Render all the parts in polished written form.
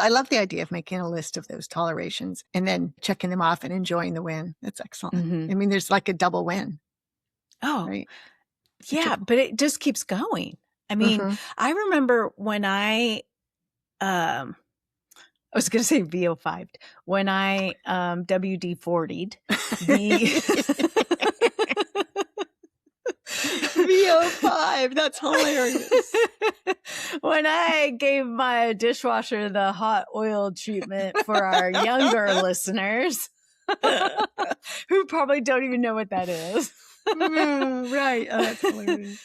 I love the idea of making a list of those tolerations and then checking them off and enjoying the win. That's excellent. Mhm. I mean, there's like a double win, Oh, right? yeah, but it just keeps going. I mean, I remember when I was going to say VO5'd. When I WD-40'd, VO5, that's hilarious. When I gave my dishwasher the hot oil treatment for our younger listeners, who probably don't even know what that is. Right. Oh, that's hilarious.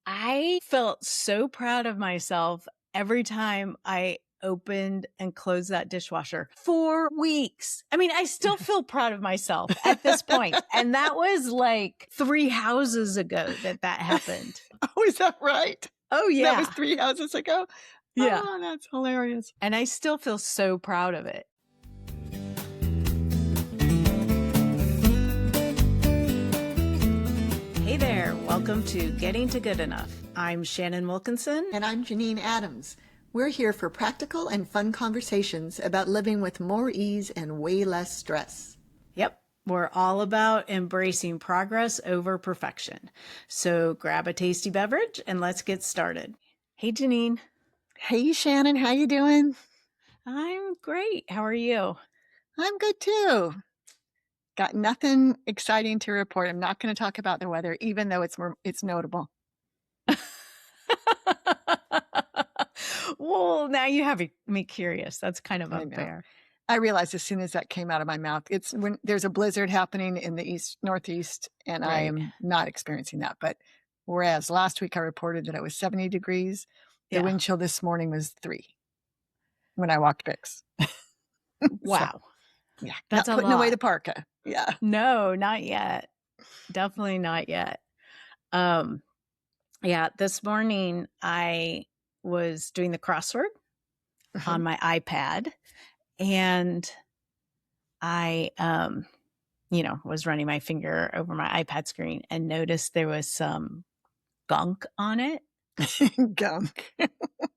I felt so proud of myself every time I opened and closed that dishwasher for weeks. I mean, I still feel proud of myself at this point. And that was like 3 houses ago that happened. Oh, is that right? Oh, yeah. That was 3 houses ago? Yeah. Oh, that's hilarious. And I still feel so proud of it. Hey there. Welcome to Getting to Good Enough. I'm Shannon Wilkinson. And I'm Janine Adams. We're here for practical and fun conversations about living with more ease and way less stress. Yep. We're all about embracing progress over perfection. So grab a tasty beverage and let's get started. Hey, Janine. Hey, Shannon. How you doing? I'm great. How are you? I'm good, too. Got nothing exciting to report. I'm not going to talk about the weather, even though it's notable. Well, now you have me curious. That's kind of unfair. I realized as soon as that came out of my mouth, it's when there's a blizzard happening in the northeast, and I am not experiencing that. But whereas last week I reported that it was 70 degrees, the wind chill this morning was 3 when I walked Bix. Wow. So, yeah, that's not putting away the parka. Yeah. No, not yet. Definitely not yet. Yeah, this morning I was doing the crossword on my iPad, and I, was running my finger over my iPad screen and noticed there was some gunk on it. Gunk.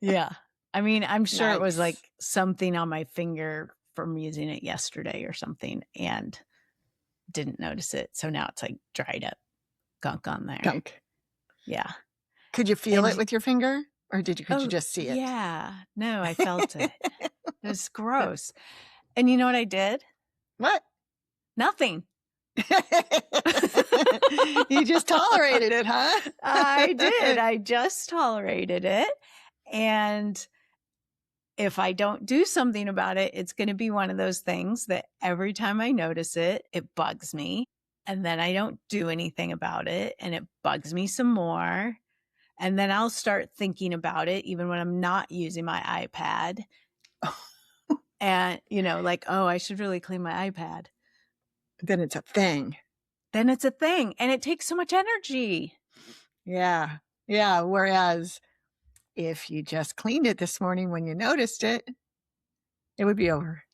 Yeah. I mean, I'm sure it was Nice. like something on my finger from using it yesterday or something, and didn't notice it. So now it's like dried up gunk on there. Gunk. Yeah. Could you feel it with your finger, or could you just see it? Yeah. No, I felt it. It was gross. And you know what I did? What? Nothing. You just tolerated it, huh? I did. I just tolerated it. And if I don't do something about it, it's going to be one of those things that every time I notice it, it bugs me. And then I don't do anything about it, and it bugs me some more. And then I'll start thinking about it even when I'm not using my iPad. And, I should really clean my iPad. Then it's a thing. And it takes so much energy. Yeah. Yeah. Whereas if you just cleaned it this morning when you noticed it, it would be over.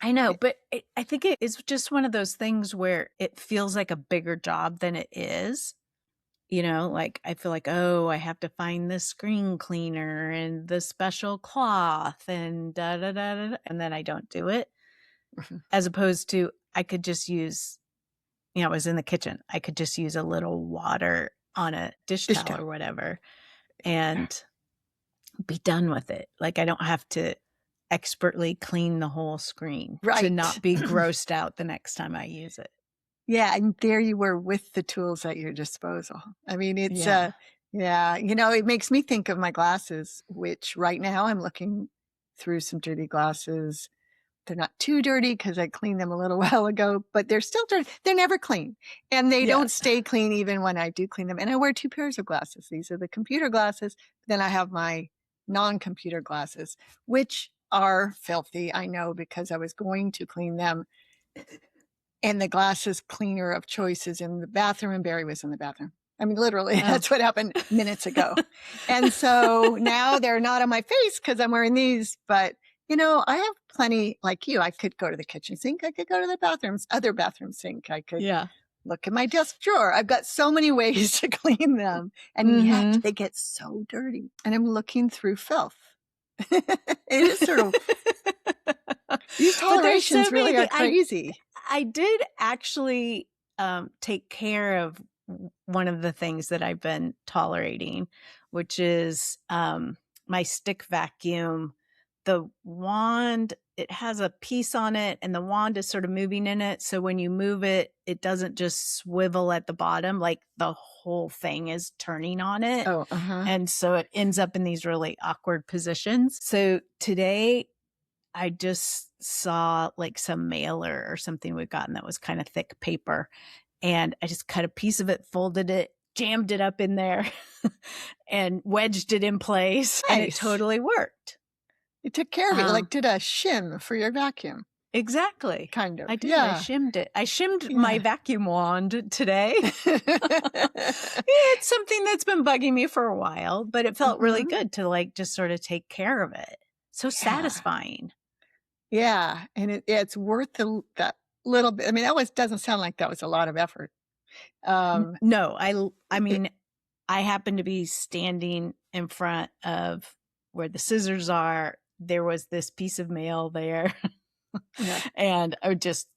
I know, but I think it is just one of those things where it feels like a bigger job than it is. I feel like, I have to find the screen cleaner and the special cloth and da da da da, and then I don't do it. As opposed to, I could just use, I was in the kitchen. I could just use a little water on a dish towel or whatever and be done with it. Like, I don't have to expertly clean the whole screen to not be grossed out the next time I use it. Yeah. And there you were with the tools at your disposal. I mean, it's, it makes me think of my glasses, which right now I'm looking through some dirty glasses. They're not too dirty because I cleaned them a little while ago, but they're still dirty. They're never clean. And they don't stay clean even when I do clean them. And I wear 2 pairs of glasses. These are the computer glasses. Then I have my non-computer glasses, which are filthy. I know, because I was going to clean them. And the glasses cleaner of choice is in the bathroom, and Barry was in the bathroom. I mean, literally, that's what happened minutes ago. And so now they're not on my face because I'm wearing these. But, I have plenty, like you. I could go to the kitchen sink. I could go to the other bathroom sink. I could look in my desk drawer. I've got so many ways to clean them. And yet they get so dirty. And I'm looking through filth. It is sort of these But there's tolerations so many really are things. crazy. I did actually take care of one of the things that I've been tolerating, which is my stick vacuum. The wand, it has a piece on it, and the wand is sort of moving in it. So when you move it, it doesn't just swivel at the bottom, like the whole thing is turning on it. Oh, uh-huh. And so it ends up in these really awkward positions. So today I just saw like some mailer or something we'd gotten that was kind of thick paper. And I just cut a piece of it, folded it, jammed it up in there, and wedged it in place. And it Nice. totally worked. You took care of it. You like Um, did a shim for your vacuum, exactly. kind of. I did. I Yeah. shimmed it. I shimmed my Yeah. vacuum wand today. It's something that's been bugging me for a while, but it felt really Mhm. good to like just sort of take care of it. So Yeah. satisfying. Yeah, and it's worth that little bit. I mean, that was doesn't sound like that was a lot of effort. Um, No, I it mean, I happen to be standing in front of where the scissors are. There was this piece of mail there, yeah, and I just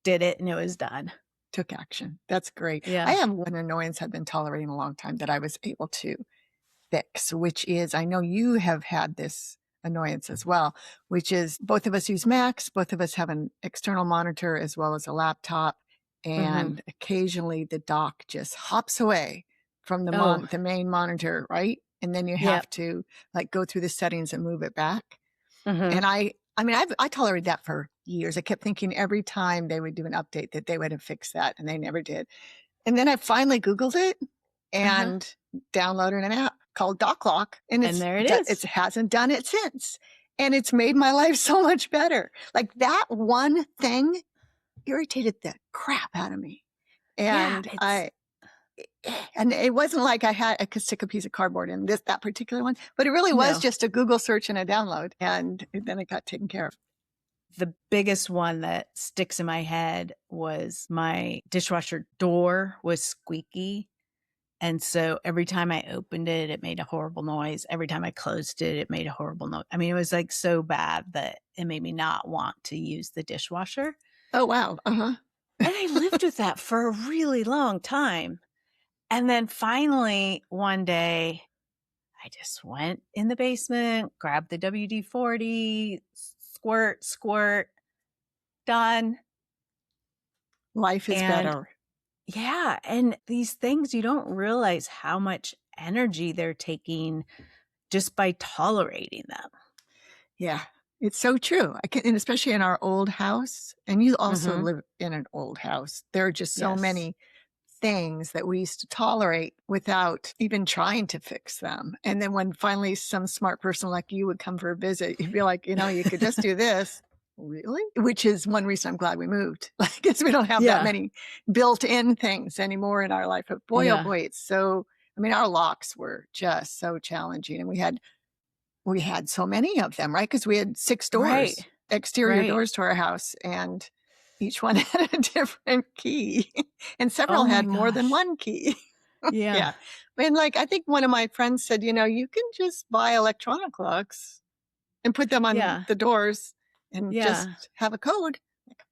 did it and it was done. took action. That's great. I Yeah. have one annoyance I've been tolerating a long time that I was able to fix, which is I know you have had this annoyance as well, which is both of us use Macs, both of us have an external monitor as well as a laptop, Mhm. and occasionally the dock just hops away from Oh, the main monitor, right? And then you yep. have to like go through the settings and move it back. Mhm. And I mean, I tolerated that for years. I kept thinking every time they would do an update that they would have fixed that, and they never did. And then I finally Googled it Uh-huh. and downloaded an app called DocLock, and And there it it is. hasn't done it since. And it's made my life so much better. Like that one thing irritated the crap out of me. Yeah, And it's and it wasn't like I could stick a piece of cardboard in that particular one, but it really was no. just a Google search and a download, and then it got taken care of. The biggest one that sticks in my head was my dishwasher door was squeaky. And so every time I opened it, it made a horrible noise. Every time I closed it, it made a horrible noise. I mean, it was like so bad that it made me not want to use the dishwasher. Oh, wow. Uh-huh. And I lived with that for a really long time. And then finally, one day, I just went in the basement, grabbed the WD 40, squirt, squirt, done. Life is And better. yeah, and these things, you don't realize how much energy they're taking just by tolerating them. Yeah, it's so true. And especially in our old house, and you also Mhm. live in an old house. There are just so Yes. many things that we used to tolerate without even trying to fix them. And then when finally some smart person like you would come for a visit, you'd be like, you could just do this. Really? Which is one reason I'm glad we moved. Like, because we don't have that Yeah. many built-in things anymore in our life. But boy, oh Yeah. boy, it's so. I mean, our locks were just so challenging, and we had so many of them, right? Because we had 6 Right. doors, exterior Right. doors to our house, and each one had a different key, and several Oh my had more than gosh. one key. Yeah. Yeah. And, like, I think one of my friends said, "You can just buy electronic locks and put them on Yeah. the doors and Yeah. just have a code." Like,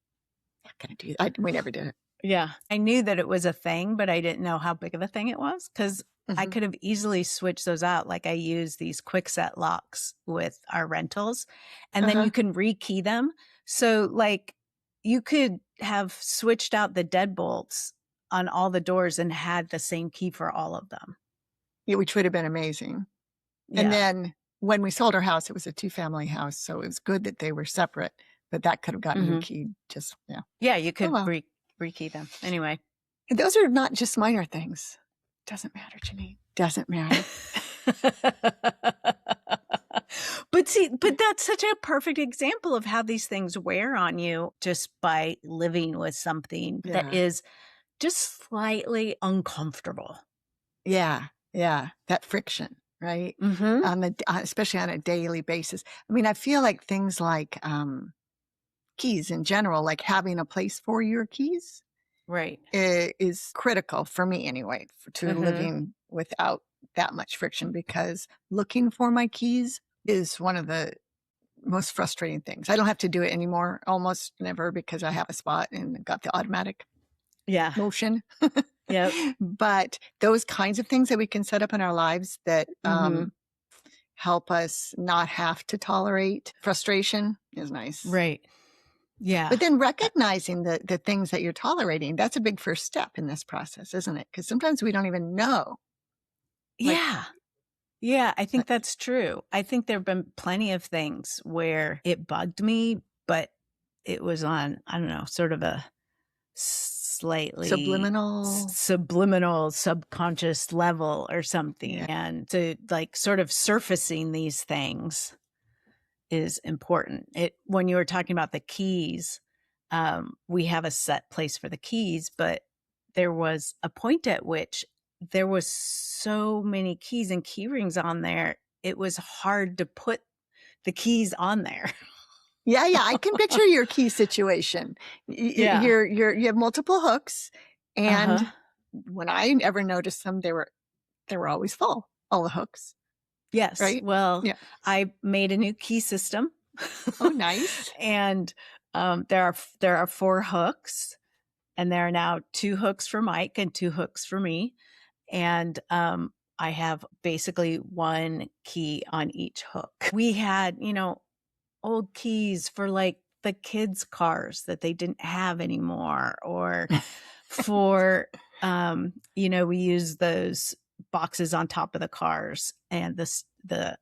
I'm not gonna do that. We never did it. Yeah. I knew that it was a thing, but I didn't know how big of a thing it was because I Mhm. could have easily switched those out. Like I use these quick set locks with our rentals, and then Uh-huh. you can rekey them. So, like, you could have switched out the deadbolts on all the doors and had the same key for all of them. Yeah, which would have been amazing. And Yeah. then when we sold our house, it was a two-family house, so it was good that they were separate, but that could have gotten Mhm. rekeyed just yeah. Yeah, you Oh, could well. rekey them. Anyway. And those are not just minor things. Doesn't matter, Janine. Doesn't matter. But see, but that's such a perfect example of how these things wear on you just by living with something that Yeah. is just slightly uncomfortable. Yeah. Yeah. That friction, right? Mhm. Especially on a daily basis. I mean, I feel like things like, keys in general, like having a place for your keys, Right. is critical for me anyway, to Mhm. living without that much friction because looking for my keys is one of the most frustrating things. I don't have to do it anymore, almost never, because I have a spot and got the automatic Yeah. motion. Yep. But those kinds of things that we can set up in our lives that help us not have to tolerate frustration is nice. Right. Yeah. But then recognizing the things that you're tolerating, that's a big first step in this process, isn't it? Because sometimes we don't even know. Yeah. Yeah, I think that's true. I think there have been plenty of things where it bugged me, but it was on, I don't know, sort of a slightly subliminal, subconscious level or something. Yeah. And to like sort of surfacing these things is important. When you were talking about the keys, we have a set place for the keys, but there was a point at which there was so many keys and key rings on there. It was hard to put the keys on there. Yeah. I can picture your key situation. Yeah. You have multiple hooks, and when I ever noticed them, they were always full, all the hooks. Yes. Right? Well, yeah. I made a new key system. Oh, nice. And there are 4 hooks, and there are now 2 hooks for Mike and 2 hooks for me. And I have basically 1 key on each hook. We had, old keys for like the kids' cars that they didn't have anymore, or for, we use those boxes on top of the cars and the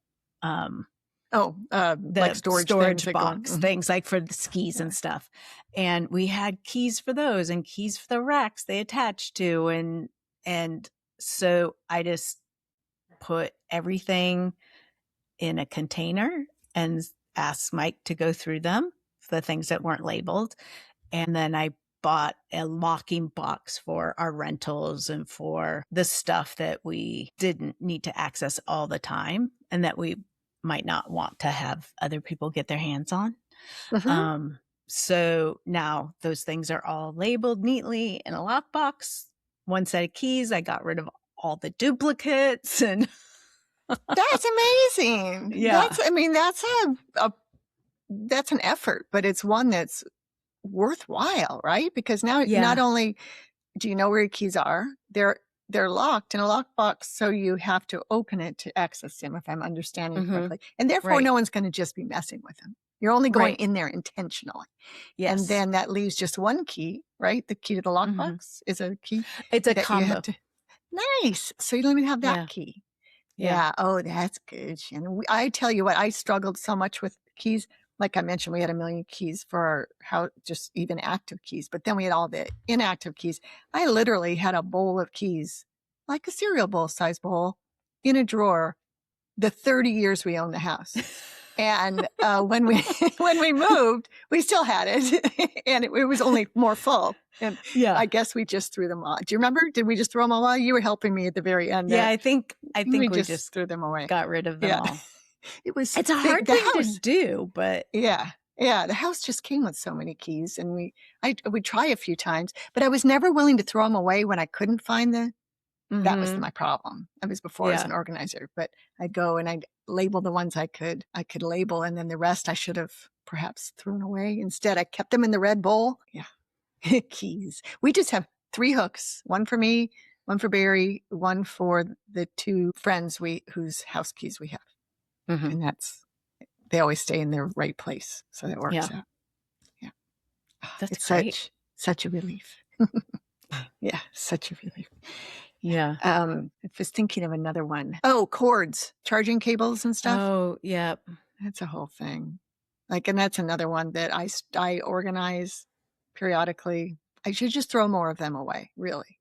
like storage box things like for the skis and stuff. And we had keys for those and keys for the racks they attached to. And so I just put everything in a container and asked Mike to go through them, the things that weren't labeled. And then I bought a locking box for our rentals and for the stuff that we didn't need to access all the time and that we might not want to have other people get their hands on. So now those things are all labeled neatly in a lockbox. 1 set of keys. I got rid of all the duplicates, and that's amazing. Yeah. That's an effort, but it's one that's worthwhile, right? Because now not only do you know where your keys are, they're locked in a lockbox, so you have to open it to access them, if I'm understanding correctly. And therefore, no one's going to just be messing with them. You're only going in there intentionally. Yes. And then that leaves just 1 key, right? The key to the lockbox is a key. It's a combo. Nice. So you don't even have that key. Yeah. Oh, that's good, Shannon. I tell you what, I struggled so much with keys. Like I mentioned, we had 1 million keys for our house, just even active keys. But then we had all the inactive keys. I literally had a bowl of keys, like a cereal bowl size bowl, in a drawer the 30 years we owned the house. And when we moved, we still had it, and it was only more full. And I guess we just threw them all. Do you remember? Did we just throw them all away? You were helping me at the very end. Yeah, I think we just threw them away. Got rid of them all. It's a hard thing to do, but yeah. The house just came with so many keys, and we try a few times, but I was never willing to throw them away when I couldn't find the. That was my problem. That was before I was an organizer, but I'd go and I'd label the ones I could label, and then the rest I should have perhaps thrown away. Instead, I kept them in the red bowl. Yeah. Keys. We just have 3 hooks, 1 for me, 1 for Barry, 1 for the 2 friends whose house keys we have. And they always stay in their right place. So that works out. Yeah. That's great. Such a relief. Yeah. Such a relief. Yeah. I was thinking of another one. Oh, cords, charging cables and stuff. Oh, yeah. That's a whole thing. And that's another one that I organize periodically. I should just throw more of them away, really.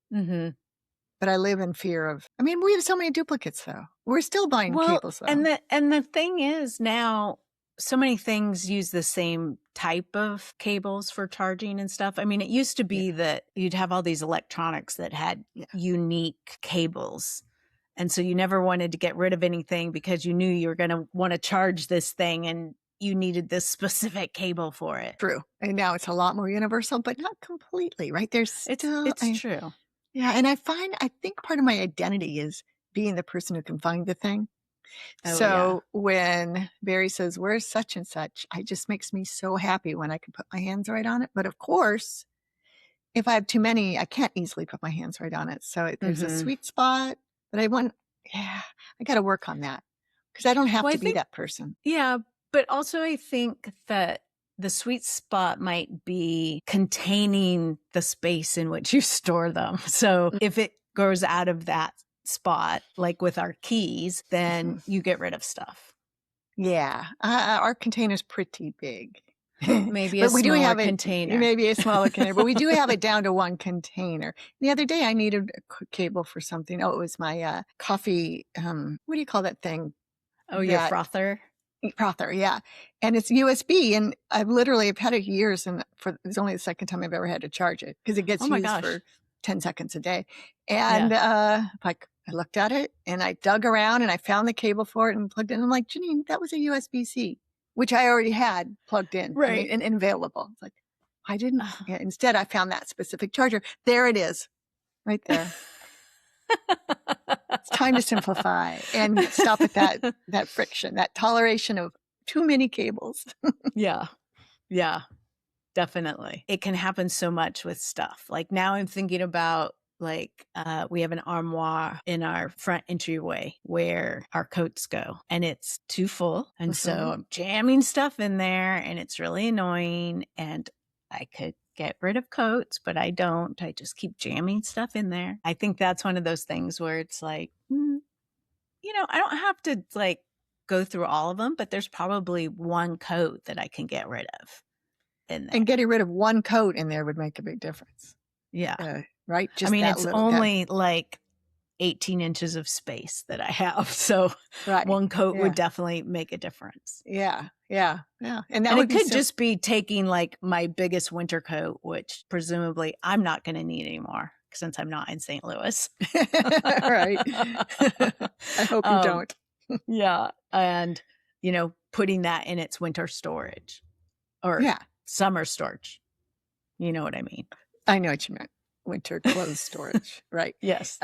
But I live in fear of. I mean, we have so many duplicates, though. We're still buying cables, though. And the thing is now, so many things use the same type of cables for charging and stuff. I mean, it used to be that you'd have all these electronics that had unique cables. And so you never wanted to get rid of anything because you knew you were going to want to charge this thing and you needed this specific cable for it. True. And now it's a lot more universal, but not completely, right? It's true. Yeah. And I think part of my identity is being the person who can find the thing. Oh, yeah. So when Barry says, "Where's such and such?" it just makes me so happy when I can put my hands right on it. But of course, if I have too many, I can't easily put my hands right on it. So there's a Mhm. sweet spot, but yeah, I got to work on that because I don't have Well, I to be think that person. yeah, but also I think that the sweet spot might be containing the space in which you store them. So Mm. if it goes out of that spot, like with our keys, then Mhm. you get rid of stuff. Yeah, our container's pretty big. Maybe a But we do smaller have it container. maybe a smaller container, but we do have it down to one container. The other day, I needed a cable for something. Oh, it was my, coffee, what do you call that thing? Oh, your That frother? frother, yeah, and it's USB, and I've had it years, and it's only the second time I've ever had to charge it because it Oh gets my used gosh. for 10 seconds a day, and, Yeah. like, I looked at it, and I dug around, and I found the cable for it and plugged it in. I'm like, "Janine, that was a USB-C," which I already had plugged in, I mean, Right. and available. It's like, I didn't yeah, instead, I found that specific charger. There it is, right there. It's time to simplify and stop at that friction, that toleration of too many cables. Yeah. Yeah. Definitely. It can happen so much with stuff. Like now I'm thinking about we have an armoire in our front entryway where our coats go and it's too full. And so Mhm. I'm jamming stuff in there and it's really annoying. And I could get rid of coats, but I don't. I just keep jamming stuff in there. I think that's one of those things where it's like, I don't have to go through all of them, but there's probably one coat that I can get rid of in And there. getting rid of one coat in there would make a big difference. Yeah. Right? I Just mean, that it's little that only like 18 inches of space that I have. So right. one coat would Yeah. definitely make a difference. Yeah. Yeah. Yeah. And that And would it be could so just be taking like my biggest winter coat, which presumably I'm not going to need anymore since I'm not in St. Louis. right. I hope you um, don't. yeah. And, putting that in its winter storage or Yeah. summer storage. You know what I mean? I know what you meant. Winter clothes storage. Right. Yes.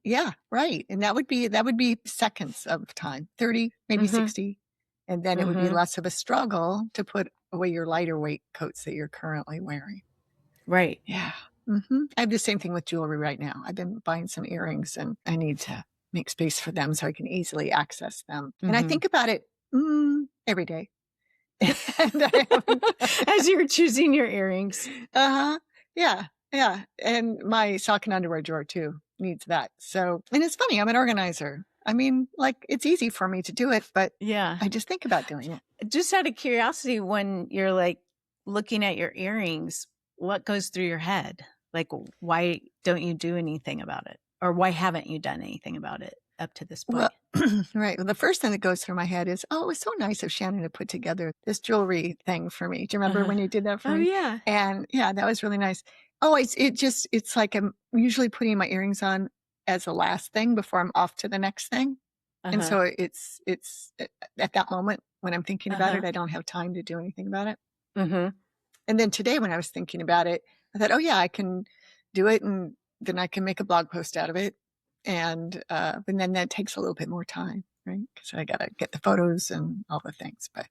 Yeah, right. And that would be seconds of time, 30, maybe Mm-hmm. 60. And then it would be Mm-hmm. less of a struggle to put away your lighter weight coats that you're currently wearing. Right. Yeah. I have the same thing with jewelry right now. I've been buying some earrings and I need to make space for them so I can easily access them. And I Mm-hmm. think about it every day. And I haven't. As you're choosing your earrings. Uh-huh. Yeah. Yeah. And my sock and underwear drawer too needs that. So, and it's funny, I'm an organizer. I mean, like it's easy for me to do it, but Yeah. I just think about doing it. Just out of curiosity, when you're like looking at your earrings, what goes through your head? Like, why don't you do anything about it? Or why haven't you done anything about it up to this point? Well, right. Well, the first thing that goes through my head is, oh, it was so nice of Shannon to put together this jewelry thing for me. Do you remember Uh-huh. when you did that for Oh, me? yeah. And yeah, that was really nice. Oh, it's like I'm usually putting my earrings on as the last thing before I'm off to the next thing. And Uh-huh. so it's at that moment when I'm thinking about Uh-huh. it, I don't have time to do anything about it. Mm-hmm. And then today when I was thinking about it, I thought, oh yeah, I can do it and then I can make a blog post out of it. And then that takes a little bit more time, right? Because I got to get the photos and all the things, but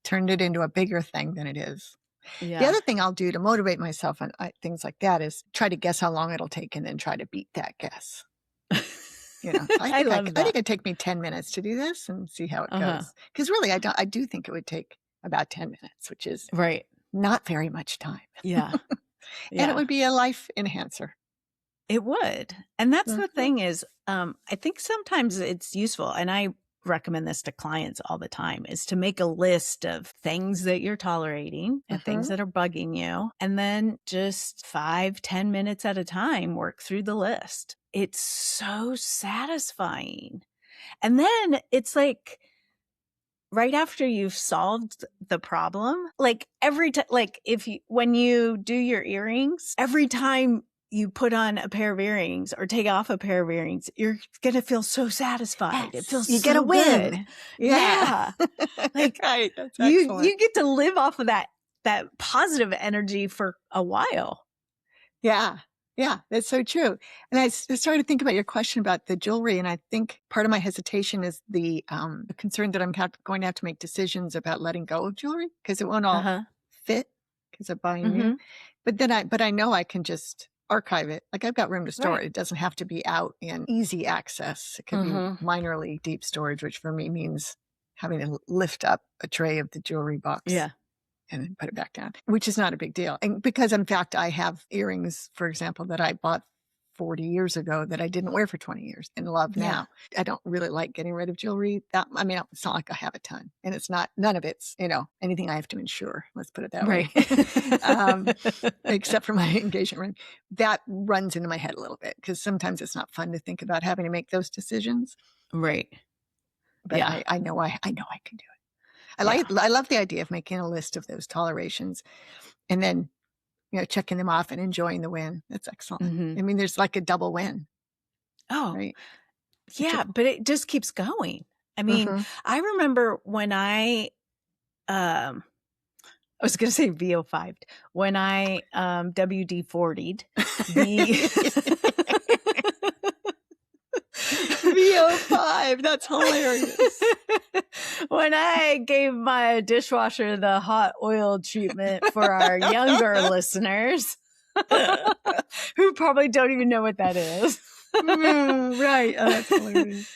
turned it into a bigger thing than it is. The Yeah. other thing I'll do to motivate myself on things like that is try to guess how long it'll take and then try to beat that guess. I love I think that. it'd take me 10 minutes to do this and see how it Uh-huh. goes. Because really, I do think it would take about 10 minutes, which is Right. not very much time. Yeah. And it Yeah. would be a life enhancer. It would. And that's the Mhm. thing is, I think sometimes it's useful, and I recommend this to clients all the time, is to make a list of things that you're tolerating and things Mhm. that are bugging you. And then just 5-10 minutes at a time, work through the list. It's so satisfying. And then it's like, right after you've solved the problem, like every time, like when you do your earrings, every time you put on a pair of earrings or take off a pair of earrings, you're going to feel so satisfied. It Yes, feels you get a so good. win. Yeah. Yeah. Like Right, that's excellent. you get to live off of that positive energy for a while. Yeah. Yeah, that's so true. And I started to think about your question about the jewelry, and I think part of my hesitation is the concern that I'm going to have to make decisions about letting go of jewelry because it won't all Uh-huh. fit because I'm buying new. Mhm. But I know I can just archive it. Like I've got room to store Right. it. It doesn't have to be out in easy access. It could be Mhm. minorly deep storage, which for me means having to lift up a tray of the jewelry box Yeah. and then put it back down, which is not a big deal. And because in fact, I have earrings, for example, that I bought 40 years ago that I didn't wear for 20 years and love Yeah. now. I don't really like getting rid of jewelry. I mean, it's not like I have a ton and none of it's, anything I have to insure. Let's put it that way. Right. Except for my engagement ring. That runs into my head a little bit because sometimes it's not fun to think about having to make those decisions. Right. But Yeah. I know I can do it. Yeah. I love the idea of making a list of those tolerations and then, checking them off and enjoying the win. That's excellent. Mhm. I mean, there's like a double win, Oh, right? yeah, but it just keeps going. I mean, Mhm. I remember when I was gonna say VO5'd. When I, WD-40'd, the VO5, that's hilarious. when I gave my dishwasher the hot oil treatment for our younger listeners, who probably don't even know what that is. Right. Oh, that's hilarious.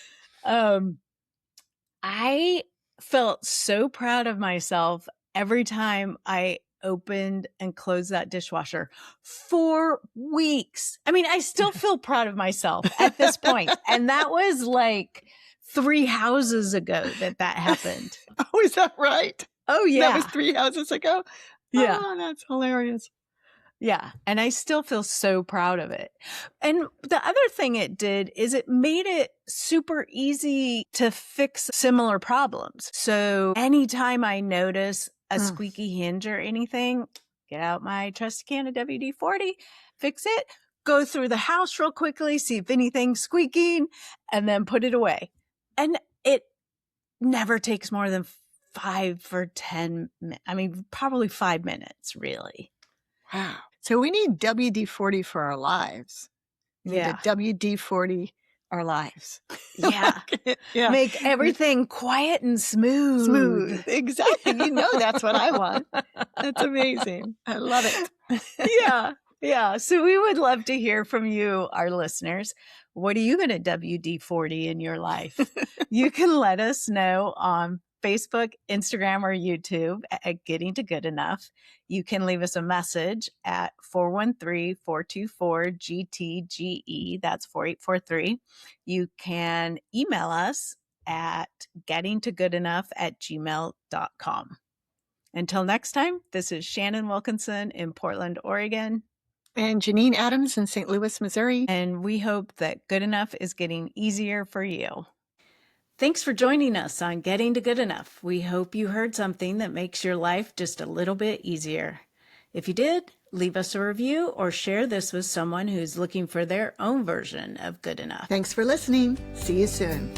I felt so proud of myself every time I opened and closed that dishwasher for weeks. I mean, I still feel proud of myself at this point. And that was like 3 houses ago that happened. Oh, is that right? Oh, That was yeah. 3 houses ago? Yeah. Oh, that's hilarious. Yeah. And I still feel so proud of it. And the other thing it did is it made it super easy to fix similar problems. So anytime I notice a Mm. squeaky hinge or anything, get out my trusty can of WD-40, fix it, go through the house real quickly, see if anything's squeaking, and then put it away. And it never takes more than 5 or 10 minutes. I mean, probably 5 minutes, really. Wow. So we need WD-40 for our lives. We need to Yeah. WD-40 our lives. Yeah. Yeah. Make everything quiet and smooth. Smooth. Exactly. That's what I want. That's amazing. I love it. Yeah. Yeah. So we would love to hear from you, our listeners. What are you going to WD-40 in your life? You can let us know on Facebook, Instagram, or YouTube at Getting to Good Enough. You can leave us a message at 413-424-GTGE. That's 4843. You can email us at gettingtogoodenough@gmail.com. Until next time, this is Shannon Wilkinson in Portland, Oregon. And Janine Adams in St. Louis, Missouri. And we hope that good enough is getting easier for you. Thanks for joining us on Getting to Good Enough. We hope you heard something that makes your life just a little bit easier. If you did, leave us a review or share this with someone who's looking for their own version of good enough. Thanks for listening. See you soon.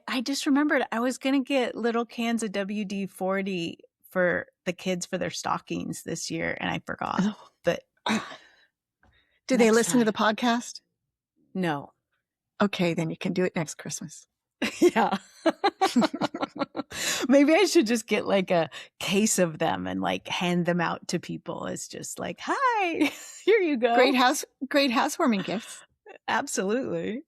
I just remembered I was going to get little cans of WD-40 for the kids for their stockings this year, and I forgot. Oh. But do they next listen to time. the podcast? No. Okay, then you can do it next Christmas. Yeah. Maybe I should just get like a case of them and like hand them out to people. It's just like, hi, here you go. Great housewarming gifts. Absolutely.